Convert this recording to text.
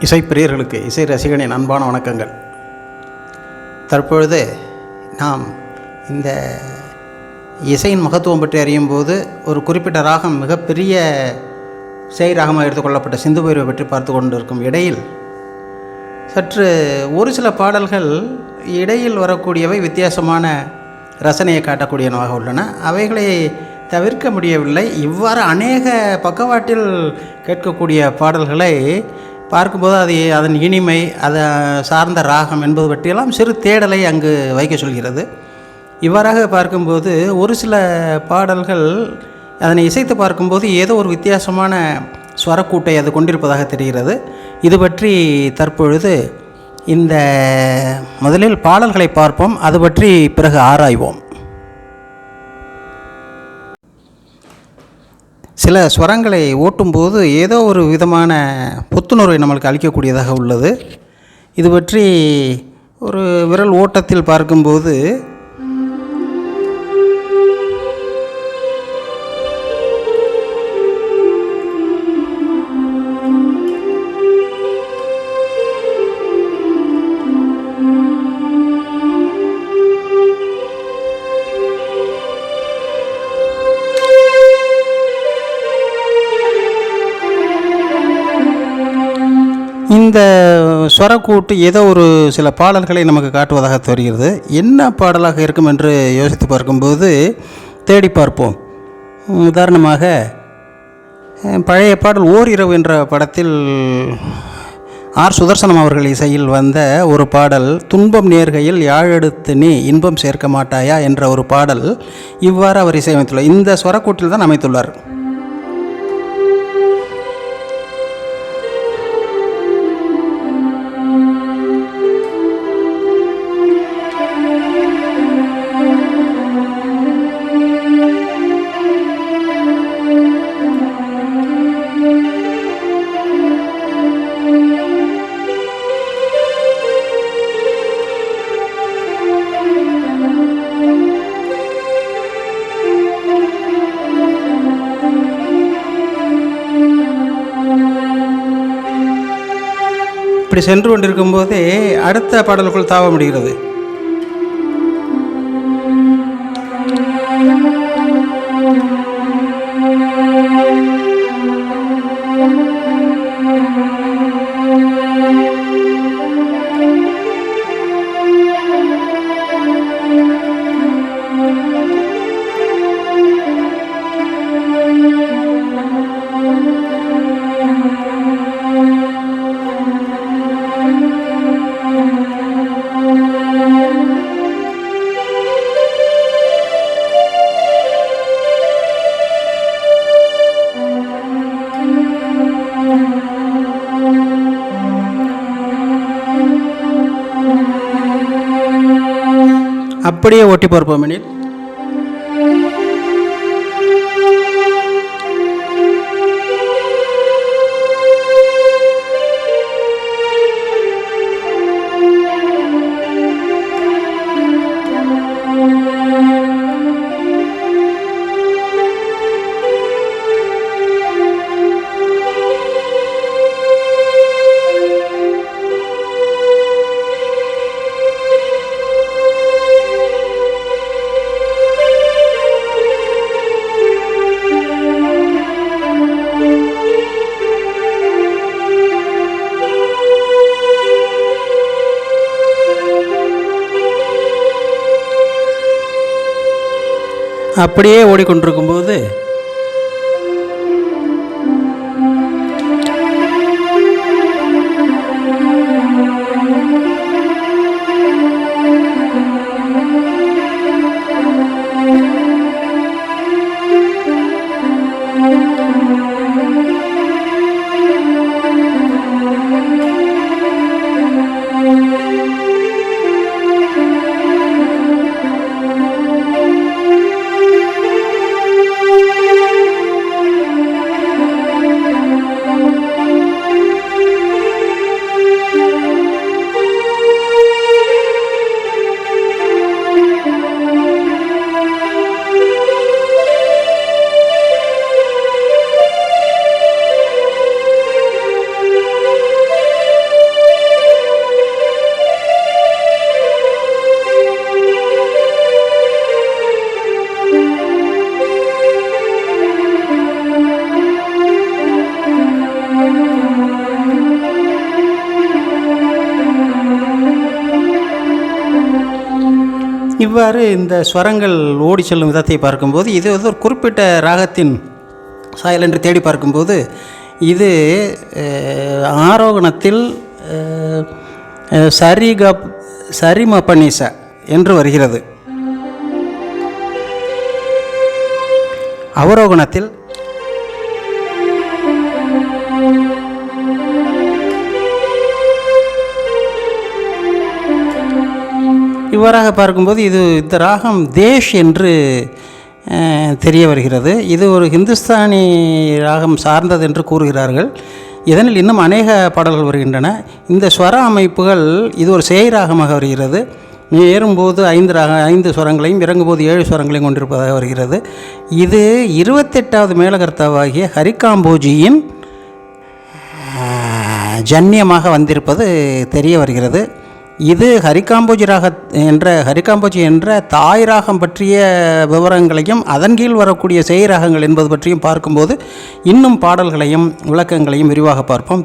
இசைப்பிரியர்களுக்கு இசை ரசிகனின் அன்பான வணக்கங்கள். தற்பொழுது நாம் இந்த இசையின் மகத்துவம் பற்றி அறியும் போது ஒரு குறிப்பிட்ட ராகம் மிகப்பெரிய இசை ராகமாக எடுத்துக்கொள்ளப்பட்ட சிந்து பைரவி பற்றி பார்த்து கொண்டிருக்கும் இடையில் சற்று ஒரு சில பாடல்கள் இடையில் வரக்கூடியவை வித்தியாசமான ரசனையை காட்டக்கூடியனவாக உள்ளன. அவைகளை தவிர்க்க முடியவில்லை. இவ்வாறு அநேக பக்கவாட்டில் கேட்கக்கூடிய பாடல்களை பார்க்கும்போது அதன் இனிமை, அதை சார்ந்த ராகம் என்பது பற்றியெல்லாம் சிறு தேடலை அங்கு வைக்க சொல்கிறது. இவ்வாறாக பார்க்கும்போது ஒரு சில பாடல்கள் அதனை இசைத்து பார்க்கும்போது ஏதோ ஒரு வித்தியாசமான ஸ்வரக்கூட்டை அது கொண்டிருப்பதாக தெரிகிறது. இது பற்றி தற்பொழுது இந்த முதலில் பாடல்களை பார்ப்போம், அது பற்றி பிறகு ஆராய்வோம். சில ஸ்வரங்களை ஓட்டும்போது ஏதோ ஒரு விதமான புத்துணர்வை நம்மளுக்கு அளிக்கக்கூடியதாக உள்ளது. இது பற்றி ஒரு விரல் ஓட்டத்தில் பார்க்கும்போது இந்த ஸ்வரக்கூட்டு ஏதோ ஒரு சில பாடல்களை நமக்கு காட்டுவதாக தெரிகிறது. என்ன பாடலாக இருக்கும் என்று யோசித்து பார்க்கும்போது தேடி பார்ப்போம். உதாரணமாக பழைய பாடல் ஓரிரவு என்ற படத்தில் ஆர் சுதர்சனம் அவர்கள் இசையில் வந்த ஒரு பாடல், துன்பம் நேர்கையில் யாழெடுத்து நீ இன்பம் சேர்க்க மாட்டாயா என்ற ஒரு பாடல் இவ்வாறு அவர் இசையமைத்துள்ளார். இந்த ஸ்வரக்கூட்டில் தான் அமைத்துள்ளார். இப்படி சென்று கொண்டிருக்கும் போதே அடுத்த பாடலுக்குள் தாவ முடிகிறது. அப்படியே ஓட்டி பார்ப்போம் எனில் அப்படியே ஓடிக்கொண்டிருக்கும்போது இவ்வாறு இந்த ஸ்வரங்கள் ஓடி செல்லும் விதத்தை பார்க்கும்போது இது ஒரு குறிப்பிட்ட ராகத்தின் சாயல் என்று தேடி பார்க்கும்போது இது ஆரோகணத்தில் சரிமபனிச என்று வருகிறது. அவரோகணத்தில் இவ்வாறாக பார்க்கும்போது இந்த ராகம் தேஷ் என்று தெரிய வருகிறது. இது ஒரு ஹிந்துஸ்தானி ராகம் சார்ந்தது என்று கூறுகிறார்கள். இதனில் இன்னும் அநேக பாடல்கள் வருகின்றன. இந்த ஸ்வர அமைப்புகள் இது ஒரு சேய் ராகமாக வருகிறது. ஏறும்போது 5 ஸ்வரங்களையும் இறங்கும்போது 7 ஸ்வரங்களையும் கொண்டிருப்பதாக வருகிறது. இது 28வது மேலகர்த்தாவாகிய ஹரிகாம்போஜியின் ஜன்யமாக வந்திருப்பது தெரிய வருகிறது. இது ஹரிகாம்போஜி என்ற தாய் ராகம் பற்றிய விவரங்களையும் அதன் கீழ் வரக்கூடிய சேய் ராகங்கள் என்பது பற்றியும் பார்க்கும்போது இன்னும் பாடல்களையும் விளக்கங்களையும் விரிவாக பார்ப்போம்.